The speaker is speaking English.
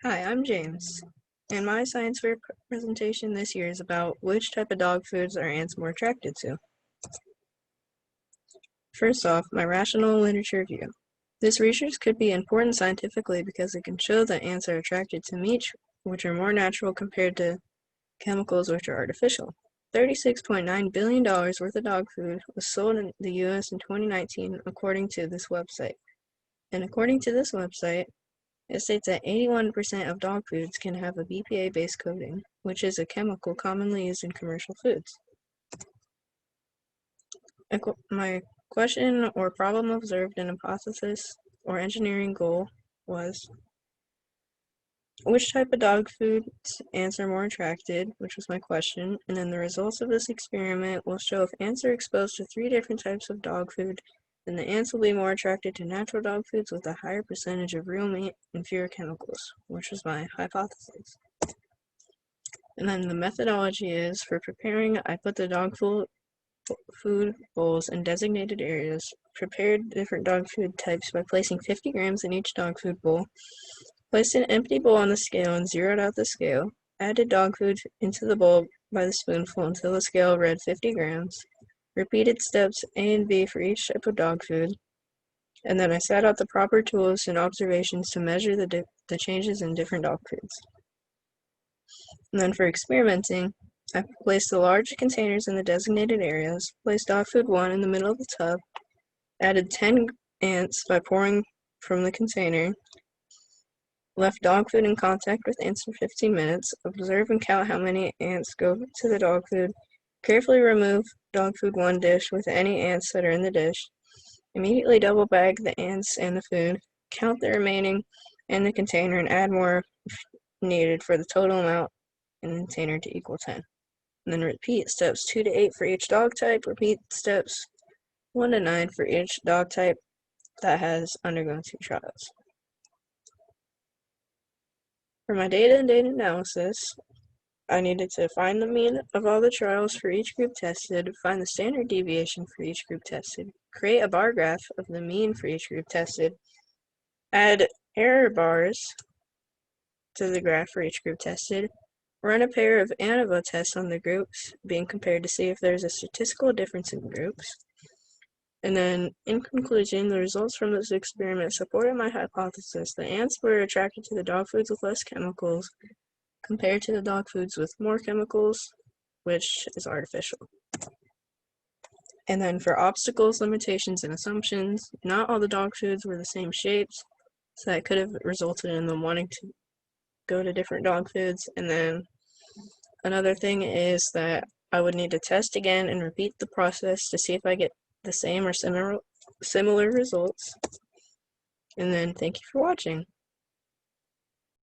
Hi, I'm James, and my science fair presentation this year is about which type of dog foods are ants more attracted to. First off, my rational literature view. This research could be important scientifically because it can show that ants are attracted to meat, which are more natural compared to chemicals which are artificial. $36.9 billion worth of dog food was sold in the US in 2019 according to this website. And according to this website, it states that 81% of dog foods can have a BPA-based coating, which is a chemical commonly used in commercial foods. My question or problem observed in hypothesis or engineering goal was, which type of dog foods ants are more attracted, which was my question, and then the results of this experiment will show if ants are exposed to 3 different types of dog food, then the ants will be more attracted to natural dog foods with a higher percentage of real meat and fewer chemicals, which was my hypothesis. And then the methodology is, for preparing, I put the dog food bowls in designated areas, prepared different dog food types by placing 50 grams in each dog food bowl, placed an empty bowl on the scale and zeroed out the scale, added dog food into the bowl by the spoonful until the scale read 50 grams, repeated steps A and B for each type of dog food, and then I set out the proper tools and observations to measure the changes in different dog foods. And then for experimenting, I placed the large containers in the designated areas, placed dog food 1 in the middle of the tub, added 10 ants by pouring from the container, left dog food in contact with ants for 15 minutes, observe and count how many ants go to the dog food, carefully remove dog food 1 dish with any ants that are in the dish, immediately double bag the ants and the food, count the remaining in the container and add more if needed for the total amount in the container to equal 10. And then repeat steps 2 to 8 for each dog type, repeat steps 1 to 9 for each dog type that has undergone 2 trials. For my data and data analysis, I needed to find the mean of all the trials for each group tested, find the standard deviation for each group tested, create a bar graph of the mean for each group tested, add error bars to the graph for each group tested, run a pair of ANIVA tests on the groups being compared to see if there's a statistical difference in groups. And then, in conclusion, the results from this experiment supported my hypothesis that ants were attracted to the dog foods with less chemicals compared to the dog foods with more chemicals, which is artificial. And then for obstacles, limitations, and assumptions, not all the dog foods were the same shapes, so that could have resulted in them wanting to go to different dog foods. And then another thing is that I would need to test again and repeat the process to see if I get the same or similar results. And then thank you for watching.